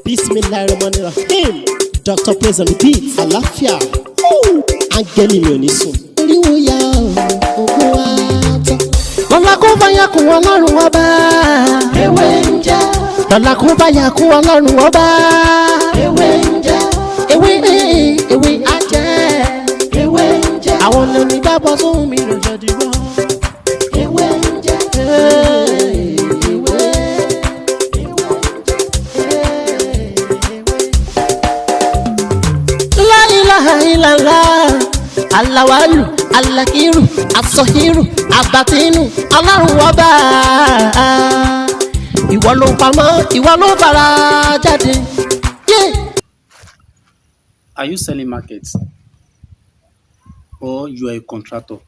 Bismillahirrahmanirrahim. Dr. Praise and Repeat. Àlàáfíà. Áńgẹ́lì mi ò ní sùn. Oríwo ya ògùn wa tán. Lọ́la kó bá yà kún Ọlọ́run ọba. Ewé ń jẹ́. Lọ́la kó bá yà kún Ọlọ́run ọba. Ewé ń jẹ́. Ewé á jẹ́. Ewé ń jẹ́. Àwọn lóní dábọ̀ sóhun mi lọ́jọ́ dìbò. Ewé ń jẹ́. Alawalu, alakiru, asọhiru, abatinu, Ọlọ́run ọba. Ìwọ ló pamọ́, ìwọ ló fara jáde. Are you selling markets or you are a contractor?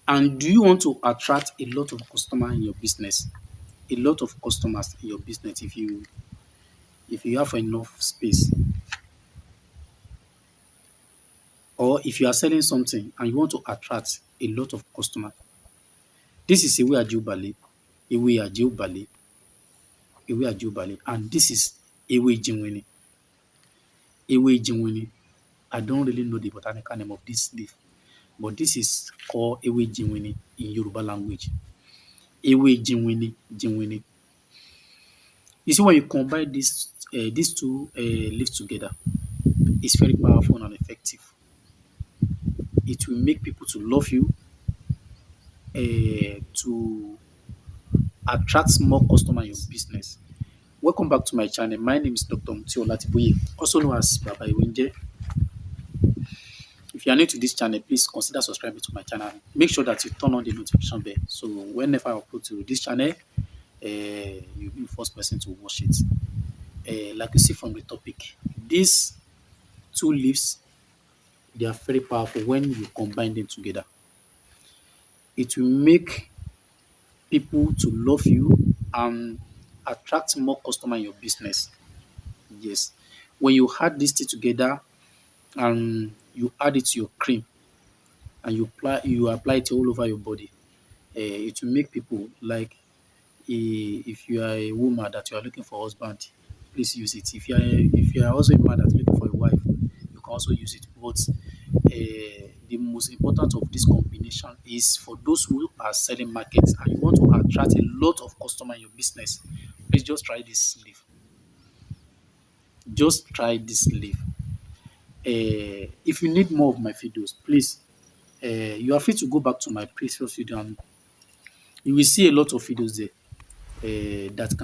And do you want to attract a lot of customers in your business? A lot of customers in your business if you have enough space. Or if you are selling something and you want to attract a lot of customers. This is Ewé Ajeobale, Ewé Ajeobale, Ewé Ajeobale, and this is Ewé Ijinwini. Ewé Ijinwini. I don't really know the botanical name of this leaf, but this is called Ewé Ijinwini in Yoruba language. Ewé Ijinwini, Ijinwini. You see, when you combine these two leaves together, it's very powerful and effective. It will make people to love you, to attract more customers in your business. Welcome back to my channel. My name is Dr. Muti Olatiboye, also known as Baba Ewenje. If you are new to this channel, please consider subscribing to my channel. Make sure that you turn on the notification bell, so whenever I upload to this channel, you'll be the first person to watch it. Like you see from the topic, these two leaves, they are very powerful when you combine them together. It will make people to love you and attract more customers in your business. Yes. When you add this tea together and you add it to your cream and you apply it all over your body, it will make people like, if you are a woman that you are looking for a husband, please use it. If you are also a man that's looking for a wife, you can also use it. But the most important of this combination is for those who are selling markets and you want to attract a lot of customers in your business. Please just try this leaf. Just try this leaf. If you need more of my videos, please, you are free to go back to my previous video and you will see a lot of videos there that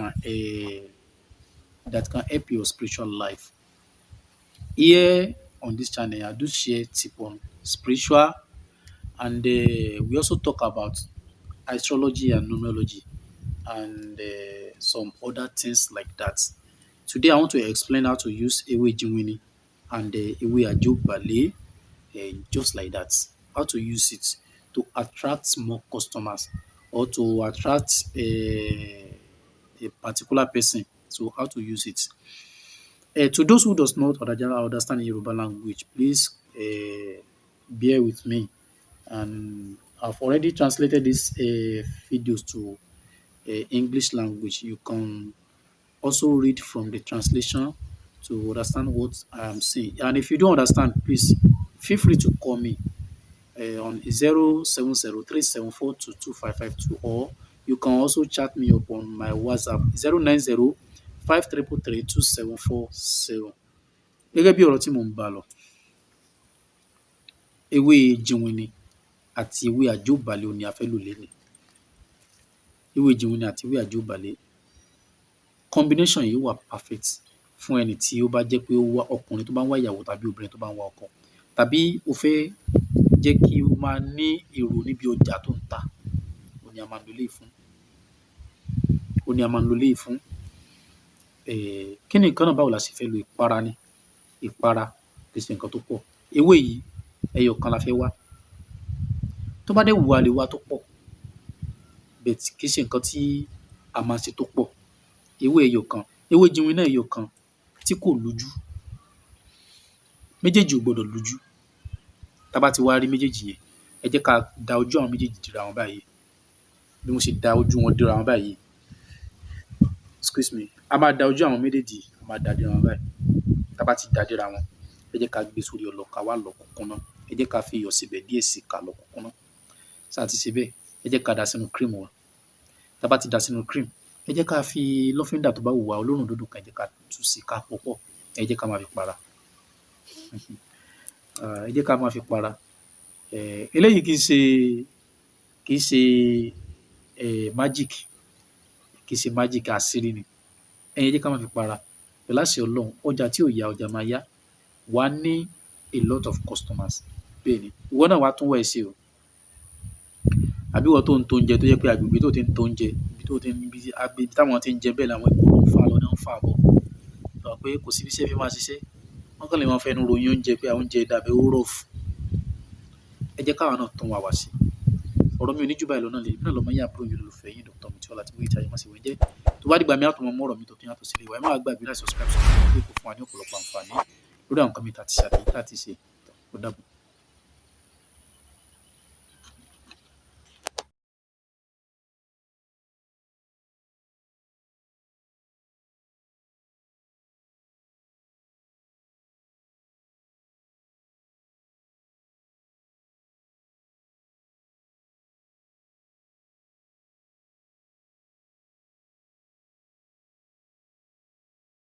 can help your spiritual life. Here on this channel, I do share tips on spiritual, and we also talk about astrology and numerology and some other things like that. Today, I want to explain how to use Ewé Ijinwini and Ewé Ajeobale, just like that. How to use it to attract more customers or to attract a particular person. So how to use it. To those who does not understand Yoruba language, please bear with me. And I've already translated these videos to English language. You can also read from the translation to understand what I am saying. And if you don't understand, please feel free to call me on 07037422552, or you can also chat me up on my WhatsApp 09053332740. Gẹ́gẹ́ bí ọ̀rọ̀ tí mò ń bá lọ, Ewé Ijinwini àti Ewé Ajeobale ni a fẹ́ lò lénìí. Ewé Ijinwini àti Ewé Ajeobale, combination yìí wà perfect fún ẹni tí ó bá jẹ́ pé ó wá ọkùnrin tó bá ń wá ìyàwó tàbí obìnrin tó bá ń wá ọkọ, tàbí ó fẹ́ jẹ́ kí ó máa ní èrò níbi ọjà tó ń tà. Ó ní a máa ń lo eléyìí fún. Ó ní a máa ń lo eléyìí fún. Kí ni nǹkan náà, báwo la ṣe fẹ́ lo? Ìpara ni. Ìpara kì í ṣe nǹkan tó pọ̀. Ewé yìí ẹyọ kan la fẹ́ wá. Tó bá dé wù a lè wá tó pọ̀, but kì í ṣe nǹkan tí a máa ṣe tó pọ̀. Ewé ẹyọ kan, Ewé Ijinwini náà ẹyọ kan tí kò lójú. Méjèèjì ò gbọdọ̀ lójú. Tá bá ti wá rí méjèèjì yẹn, ẹ jẹ́ ká da ojú àwọn méjèèjì dìra wọn báyìí. Bí mo ṣe da ojú wọn dìra wọn báyìí, excuse me, a máa da ojú àwọn méjèèjì, a máa dà dira wọn báyìí. Tá bá ti dà dira wọn, ẹ jẹ́ ká gbé sórí ọlọ ká wá lọ kúnkúnná. Ẹ jẹ́ ká fi iyọ̀ síbẹ̀ díẹ̀ sí ká lọ kúnkúnná. Ṣá ti ṣe bẹ́ẹ̀, ẹ jẹ́ ká dà sínú cream wa. Tá bá ti dà sínú cream, ẹ jẹ́ ká fi lọ́fíńdà tó bá wù wá olóòórùn dídùn kan, ẹ jẹ́ ká tú sí ká pò pọ̀. Ẹ jẹ́ ká máa fi para. Ẹ jẹ́ ká máa fi para. Eléyìí kì í ṣe magic, kì í ṣe magic, àṣírí ni. Ẹ jẹ́ ká máa fi para. Pẹ̀lú àṣẹ Ọlọ́run, ọjà tí ò yá ọjà máa yá. Wà á ní a lot of customers. Bẹ́ẹ̀ ni, ìwọ náà wàá tún wá ẹ ṣe o. Àbí ìwọ tó ń to oúnjẹ tó jẹ́ pé agbègbè tó ti ń to oúnjẹ, ibi táwọn ti ń jẹ bẹ́ẹ̀ làwọn èkó ló ń fà lọ ní ń fà bọ̀. Sọ pé kò sí bí iṣẹ́ fi máa ṣiṣẹ́. Wọ́n kàn lè máa fẹnu ròyìn oúnjẹ pé àwọn oúnjẹ dàbí ó rough. Ẹ jẹ́ káwa náà tún wá wá sí. Ọ̀rọ̀ mi ò ní jù báyìí lọ náà lè náà lọ́mọ yín àbúrò yín olólùfẹ́ yín Dr. Mutiola tí Muyiwa Ayémásìwé jẹ́. Tó bá dìgbà mi á tún mọ ọ̀rọ̀ mi tó tún yàtọ̀ sílé wa. Ẹ má gbàgbé láti subscribe sórí channel pé kò fún wa ní ọ̀pọ̀lọpọ̀ àǹfààní lórí àwọn nǹkan mi tá ti ṣe àti tá ti ṣe. Ó dàbọ̀.